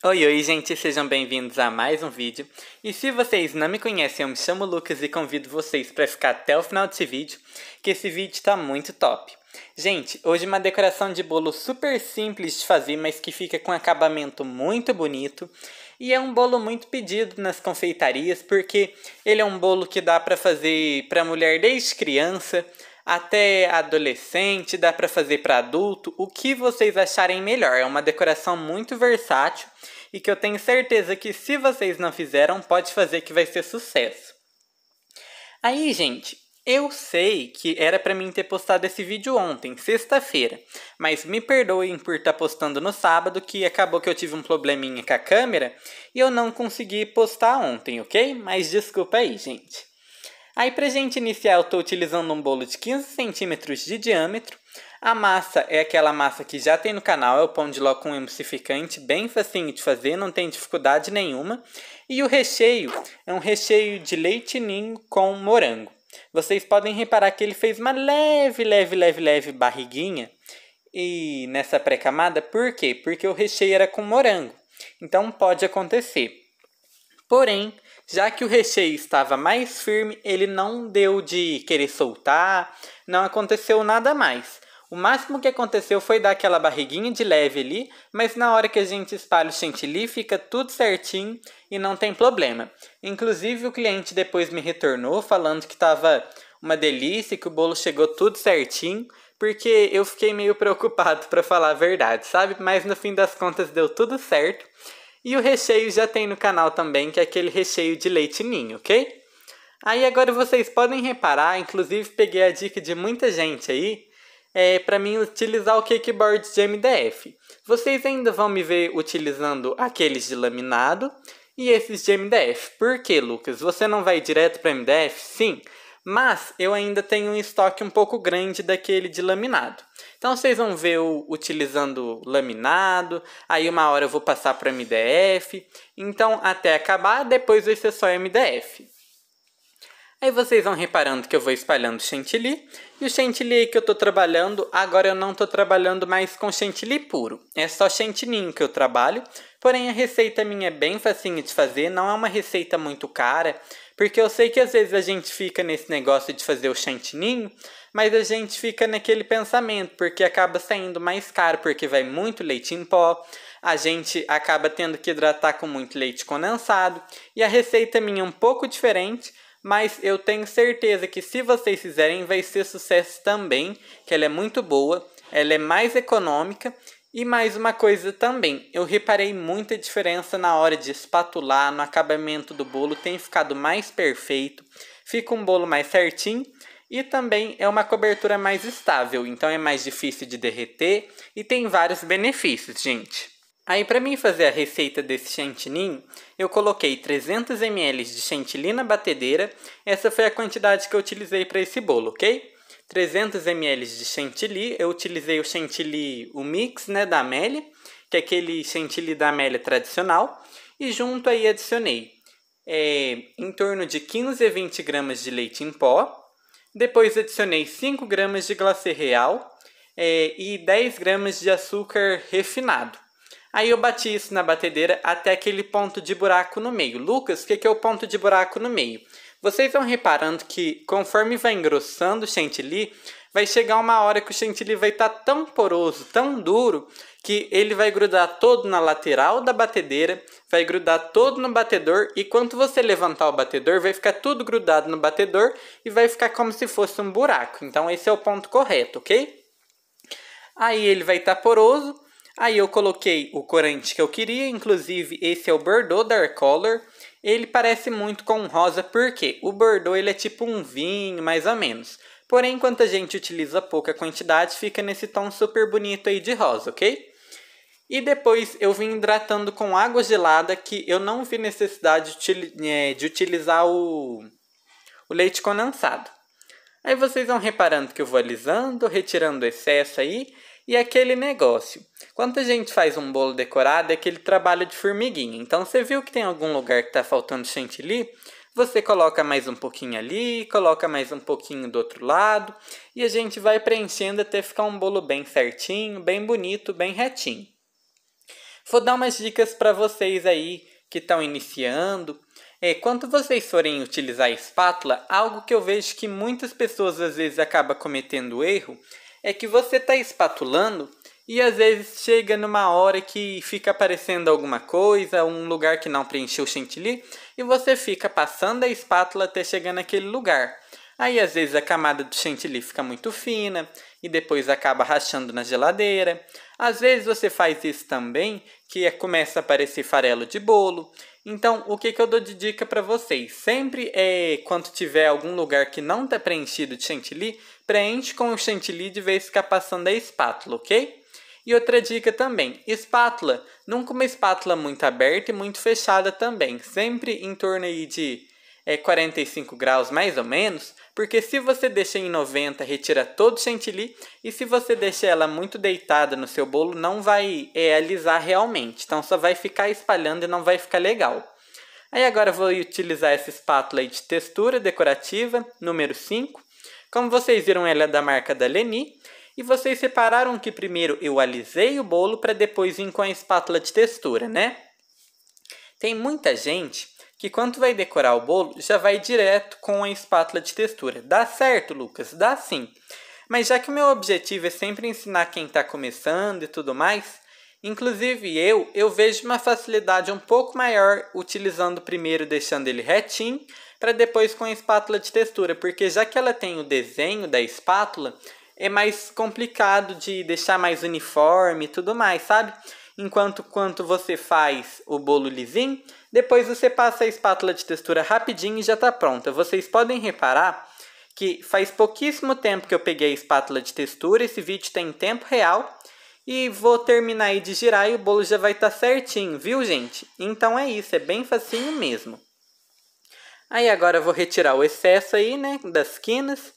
Oi, oi, gente, sejam bem-vindos a mais um vídeo. E se vocês não me conhecem, eu me chamo Lucas e convido vocês para ficar até o final desse vídeo, que esse vídeo tá muito top. Gente, hoje uma decoração de bolo super simples de fazer, mas que fica com acabamento muito bonito. E é um bolo muito pedido nas confeitarias, porque ele é um bolo que dá para fazer para mulher desde criança até adolescente, dá para fazer para adulto, o que vocês acharem melhor. É uma decoração muito versátil e que eu tenho certeza que se vocês não fizeram, pode fazer que vai ser sucesso. Aí, gente, eu sei que era para mim ter postado esse vídeo ontem, sexta-feira, mas me perdoem por estar postando no sábado, que acabou que eu tive um probleminha com a câmera e eu não consegui postar ontem, ok? Mas desculpa aí, gente. Aí pra gente iniciar eu estou utilizando um bolo de 15 centímetros de diâmetro. A massa é aquela massa que já tem no canal, é o pão de ló com emulsificante, bem facinho de fazer, não tem dificuldade nenhuma. E o recheio é um recheio de leite ninho com morango. Vocês podem reparar que ele fez uma leve barriguinha e nessa pré-camada, por quê? Porque o recheio era com morango, então pode acontecer. Porém, já que o recheio estava mais firme, ele não deu de querer soltar, não aconteceu nada mais. O máximo que aconteceu foi dar aquela barriguinha de leve ali, mas na hora que a gente espalha o chantilly fica tudo certinho e não tem problema. Inclusive o cliente depois me retornou falando que estava uma delícia, que o bolo chegou tudo certinho, porque eu fiquei meio preocupado para falar a verdade, sabe? Mas no fim das contas deu tudo certo. E o recheio já tem no canal também, que é aquele recheio de leite ninho, ok? Aí agora vocês podem reparar, inclusive peguei a dica de muita gente aí, para mim utilizar o cake board de MDF. Vocês ainda vão me ver utilizando aqueles de laminado e esses de MDF. Por que, Lucas? Você não vai direto para MDF? Sim, mas eu ainda tenho um estoque um pouco grande daquele de laminado. Então vocês vão ver eu utilizando laminado, aí uma hora eu vou passar para MDF, então até acabar, depois vai ser só MDF. Aí vocês vão reparando que eu vou espalhando chantilly, e o chantilly que eu estou trabalhando, agora eu não estou trabalhando mais com chantilly puro, é só chantininho que eu trabalho, porém a receita minha é bem facinha de fazer, não é uma receita muito cara, porque eu sei que às vezes a gente fica nesse negócio de fazer o chantininho, mas a gente fica naquele pensamento, porque acaba saindo mais caro, porque vai muito leite em pó, a gente acaba tendo que hidratar com muito leite condensado, e a receita minha é um pouco diferente, mas eu tenho certeza que se vocês fizerem vai ser sucesso também, que ela é muito boa, ela é mais econômica e mais uma coisa também, eu reparei muita diferença na hora de espatular, no acabamento do bolo tem ficado mais perfeito, fica um bolo mais certinho e também é uma cobertura mais estável, então é mais difícil de derreter e tem vários benefícios, gente. Aí para mim fazer a receita desse chantininho, eu coloquei 300 ml de chantilly na batedeira. Essa foi a quantidade que eu utilizei para esse bolo, ok? 300 ml de chantilly, eu utilizei o chantilly, o mix, né, da Amélia, que é aquele chantilly da Amélia tradicional. E junto aí adicionei em torno de 15 a 20 gramas de leite em pó. Depois adicionei 5 gramas de glacê real e 10 gramas de açúcar refinado. Aí eu bati isso na batedeira até aquele ponto de buraco no meio. Lucas, o que é o ponto de buraco no meio? Vocês vão reparando que conforme vai engrossando o chantilly, vai chegar uma hora que o chantilly vai estar tão poroso, tão duro, que ele vai grudar todo na lateral da batedeira, vai grudar todo no batedor e quando você levantar o batedor, vai ficar tudo grudado no batedor e vai ficar como se fosse um buraco. Então esse é o ponto correto, ok? Aí ele vai estar poroso. Aí eu coloquei o corante que eu queria, inclusive esse é o Bordeaux Dark Color. Ele parece muito com rosa, porque o Bordeaux ele é tipo um vinho, mais ou menos. Porém, enquanto a gente utiliza pouca quantidade, fica nesse tom super bonito aí de rosa, ok? E depois eu vim hidratando com água gelada, que eu não vi necessidade de utilizar o leite condensado. Aí vocês vão reparando que eu vou alisando, retirando o excesso aí. E aquele negócio, quando a gente faz um bolo decorado, é aquele trabalho de formiguinha. Então, você viu que tem algum lugar que está faltando chantilly? Você coloca mais um pouquinho ali, coloca mais um pouquinho do outro lado. E a gente vai preenchendo até ficar um bolo bem certinho, bem bonito, bem retinho. vou dar umas dicas para vocês aí que estão iniciando. Quando vocês forem utilizar a espátula, algo que eu vejo que muitas pessoas às vezes acabam cometendo erro é que você está espatulando e às vezes chega numa hora que fica aparecendo alguma coisa, um lugar que não preencheu o chantilly, e você fica passando a espátula até chegar naquele lugar. Aí às vezes a camada do chantilly fica muito fina e depois acaba rachando na geladeira. Às vezes você faz isso também, que começa a aparecer farelo de bolo. Então, o que eu dou de dica para vocês? Sempre quando tiver algum lugar que não está preenchido de chantilly, preenche com o chantilly de vez ficar passando a espátula, ok? E outra dica também, espátula, nunca uma espátula muito aberta e muito fechada também. Sempre em torno aí de 45 graus mais ou menos, porque se você deixa em 90, retira todo o chantilly, e se você deixa ela muito deitada no seu bolo, não vai alisar realmente, então só vai ficar espalhando e não vai ficar legal. Aí agora eu vou utilizar essa espátula aí de textura decorativa, número 5. Como vocês viram, ela é da marca da Leni, e vocês repararam que primeiro eu alisei o bolo para depois vir com a espátula de textura, né? Tem muita gente que quando vai decorar o bolo, já vai direto com a espátula de textura. Dá certo, Lucas? Dá sim. Mas já que o meu objetivo é sempre ensinar quem está começando e tudo mais, inclusive eu vejo uma facilidade um pouco maior utilizando primeiro deixando ele retinho, para depois com a espátula de textura, porque já que ela tem o desenho da espátula, é mais complicado de deixar mais uniforme e tudo mais, sabe? Enquanto você faz o bolo lisinho, depois você passa a espátula de textura rapidinho e já está pronta. Vocês podem reparar que faz pouquíssimo tempo que eu peguei a espátula de textura, esse vídeo está em tempo real, e vou terminar aí de girar e o bolo já vai estar certinho, viu gente? Então é isso, é bem facinho mesmo. Aí agora eu vou retirar o excesso aí, né, das quinas,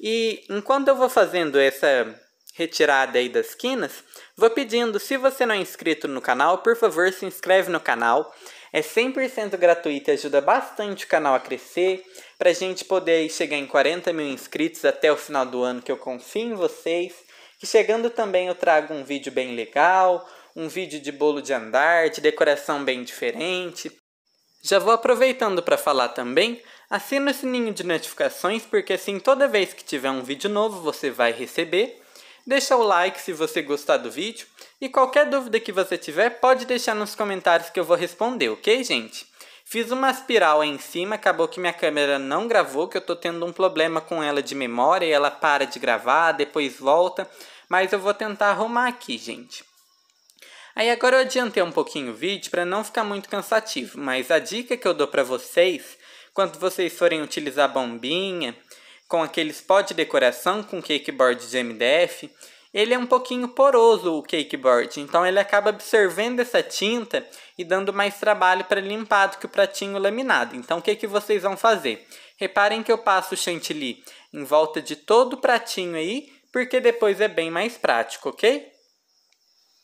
e enquanto eu vou fazendo essa retirada aí das quinas, vou pedindo, se você não é inscrito no canal, por favor se inscreve no canal. É 100% gratuito e ajuda bastante o canal a crescer, para a gente poder chegar em 40 mil inscritos até o final do ano, que eu confio em vocês. Que chegando também eu trago um vídeo bem legal, um vídeo de bolo de andar, de decoração bem diferente. Já vou aproveitando para falar também, assina o sininho de notificações, porque assim toda vez que tiver um vídeo novo você vai receber. Deixa o like se você gostar do vídeo. E qualquer dúvida que você tiver, pode deixar nos comentários que eu vou responder, ok, gente? Fiz uma espiral aí em cima, acabou que minha câmera não gravou, que eu tô tendo um problema com ela de memória e ela para de gravar, depois volta. Mas eu vou tentar arrumar aqui, gente. Aí agora eu adiantei um pouquinho o vídeo para não ficar muito cansativo, mas a dica que eu dou para vocês, quando vocês forem utilizar bombinha, com aqueles pó de decoração com cake board de MDF, ele é um pouquinho poroso o cake board, então ele acaba absorvendo essa tinta e dando mais trabalho para limpar do que o pratinho laminado. Então o que vocês vão fazer? Reparem que eu passo o chantilly em volta de todo o pratinho aí, porque depois é bem mais prático, ok?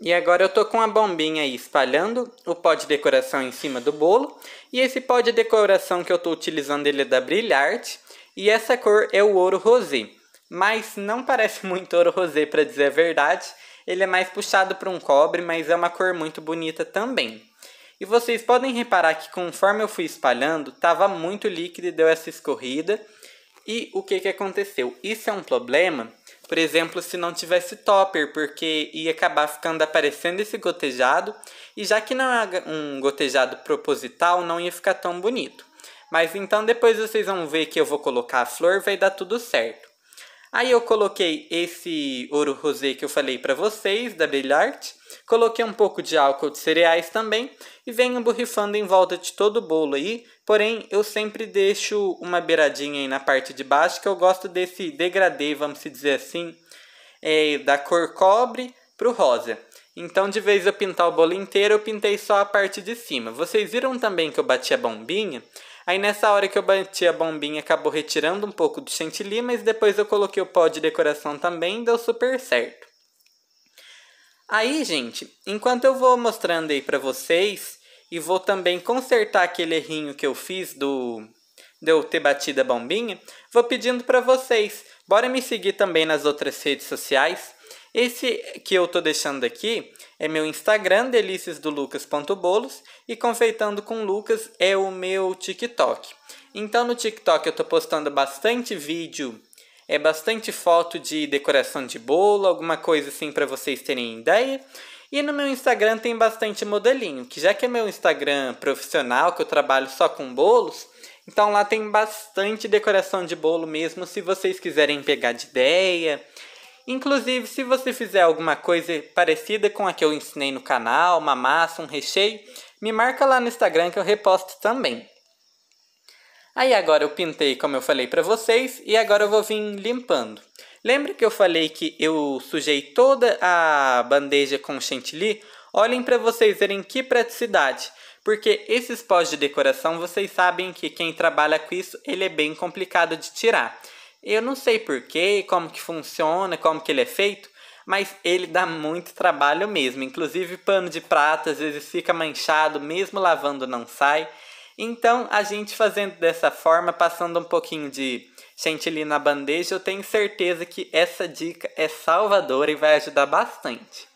E agora eu tô com a bombinha aí espalhando o pó de decoração em cima do bolo. E esse pó de decoração que eu tô utilizando ele é da Brilharte. E essa cor é o ouro rosé. Mas não parece muito ouro rosé, para dizer a verdade. Ele é mais puxado para um cobre, mas é uma cor muito bonita também. E vocês podem reparar que conforme eu fui espalhando, estava muito líquido e deu essa escorrida. E o que aconteceu? Isso é um problema, por exemplo, se não tivesse topper, porque ia acabar ficando aparecendo esse gotejado. E já que não é um gotejado proposital, não ia ficar tão bonito. Mas então depois vocês vão ver que eu vou colocar a flor, vai dar tudo certo. Aí eu coloquei esse ouro rosé que eu falei para vocês, da Brilharte. Coloquei um pouco de álcool de cereais também e venho borrifando em volta de todo o bolo aí. Porém, eu sempre deixo uma beiradinha aí na parte de baixo, que eu gosto desse degradê, vamos dizer assim, da cor cobre para o rosa. Então, de vez eu pintar o bolo inteiro, eu pintei só a parte de cima. Vocês viram também que eu bati a bombinha? Aí nessa hora que eu bati a bombinha, acabou retirando um pouco do chantilly, mas depois eu coloquei o pó de decoração também e deu super certo. Aí, gente, enquanto eu vou mostrando aí pra vocês, e vou também consertar aquele errinho que eu fiz de eu ter batido a bombinha, vou pedindo pra vocês, bora me seguir também nas outras redes sociais. Esse que eu tô deixando aqui é meu Instagram, deliciasdolucas.bolos, e Confeitando com Lucas é o meu TikTok. Então no TikTok eu tô postando bastante vídeo, bastante foto de decoração de bolo, alguma coisa assim para vocês terem ideia. E no meu Instagram tem bastante modelinho, que já que é meu Instagram profissional, que eu trabalho só com bolos, então lá tem bastante decoração de bolo mesmo, se vocês quiserem pegar de ideia. Inclusive, se você fizer alguma coisa parecida com a que eu ensinei no canal, uma massa, um recheio, me marca lá no Instagram que eu reposto também. Aí agora eu pintei como eu falei pra vocês e agora eu vou vir limpando. Lembra que eu falei que eu sujei toda a bandeja com chantilly? Olhem para vocês verem que praticidade. Porque esses pós de decoração, vocês sabem que quem trabalha com isso, ele é bem complicado de tirar. Eu não sei porquê, como que funciona, como que ele é feito, mas ele dá muito trabalho mesmo. Inclusive pano de prata às vezes fica manchado, mesmo lavando não sai. Então a gente fazendo dessa forma, passando um pouquinho de chantilly na bandeja, eu tenho certeza que essa dica é salvadora e vai ajudar bastante.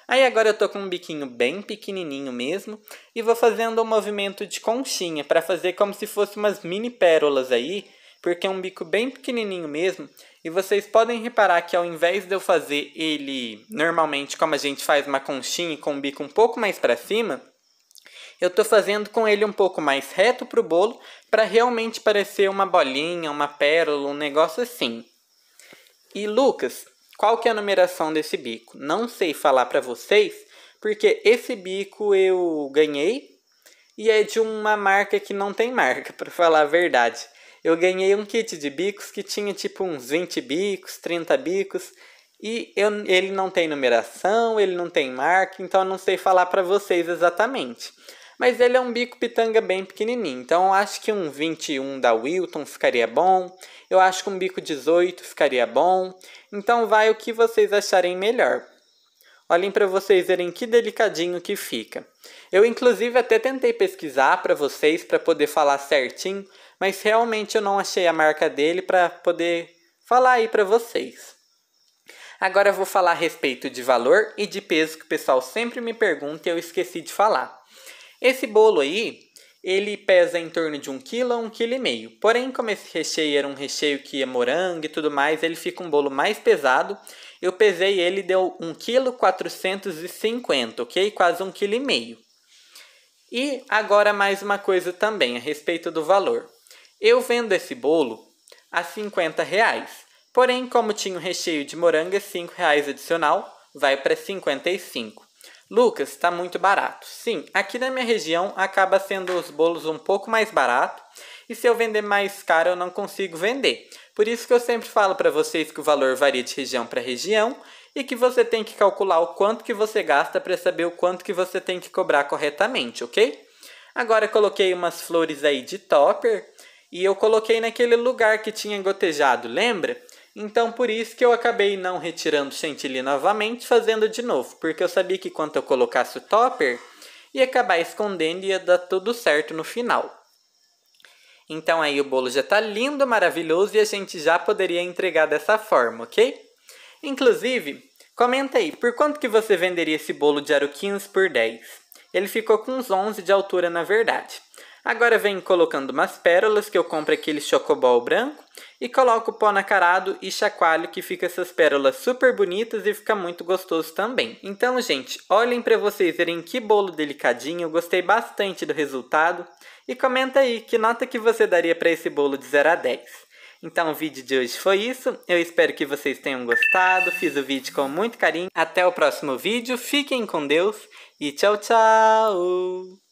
Aí agora eu tô com um biquinho bem pequenininho mesmo e vou fazendo um movimento de conchinha para fazer como se fosse umas mini pérolas aí, porque é um bico bem pequenininho mesmo. E vocês podem reparar que ao invés de eu fazer ele normalmente como a gente faz uma conchinha com um bico um pouco mais para cima, eu tô fazendo com ele um pouco mais reto pro bolo para realmente parecer uma bolinha, uma pérola, um negócio assim. E Lucas, qual que é a numeração desse bico? Não sei falar para vocês, porque esse bico eu ganhei e é de uma marca que não tem marca, para falar a verdade. Eu ganhei um kit de bicos que tinha tipo uns 20 bicos, 30 bicos, e ele não tem numeração, ele não tem marca, então eu não sei falar para vocês exatamente. Mas ele é um bico pitanga bem pequenininho, então eu acho que um 21 da Wilton ficaria bom, eu acho que um bico 18 ficaria bom, então vai o que vocês acharem melhor. Olhem para vocês verem que delicadinho que fica. Eu inclusive até tentei pesquisar para vocês para poder falar certinho, mas realmente eu não achei a marca dele para poder falar aí para vocês. Agora eu vou falar a respeito de valor e de peso que o pessoal sempre me pergunta e eu esqueci de falar. Esse bolo aí, ele pesa em torno de 1 kg a 1,5 kg. Porém, como esse recheio era um recheio que é morango e tudo mais, ele fica um bolo mais pesado. Eu pesei ele, deu 1,450 kg, ok? Quase 1,5 kg. E agora mais uma coisa também a respeito do valor. Eu vendo esse bolo a R$50. Porém, como tinha o recheio de morango, é R$5 adicional, vai para 55. Lucas, está muito barato. Sim, aqui na minha região acaba sendo os bolos um pouco mais barato. E se eu vender mais caro, eu não consigo vender. Por isso que eu sempre falo para vocês que o valor varia de região para região. E que você tem que calcular o quanto que você gasta para saber o quanto que você tem que cobrar corretamente, ok? Agora eu coloquei umas flores aí de topper. E eu coloquei naquele lugar que tinha gotejado, lembra? Então por isso que eu acabei não retirando o chantilly novamente, fazendo de novo. Porque eu sabia que quando eu colocasse o topper, ia acabar escondendo e ia dar tudo certo no final. Então aí o bolo já tá lindo, maravilhoso e a gente já poderia entregar dessa forma, ok? Inclusive, comenta aí, por quanto que você venderia esse bolo de aro 15 por 10? Ele ficou com uns 11 de altura na verdade. Agora venho colocando umas pérolas que eu compro aquele chocobol branco e coloco o pó nacarado e chacoalho que fica essas pérolas super bonitas e fica muito gostoso também. Então, gente, olhem para vocês verem que bolo delicadinho, eu gostei bastante do resultado. E comenta aí que nota que você daria para esse bolo de 0 a 10. Então o vídeo de hoje foi isso, eu espero que vocês tenham gostado, fiz o vídeo com muito carinho. Até o próximo vídeo, fiquem com Deus e tchau, tchau!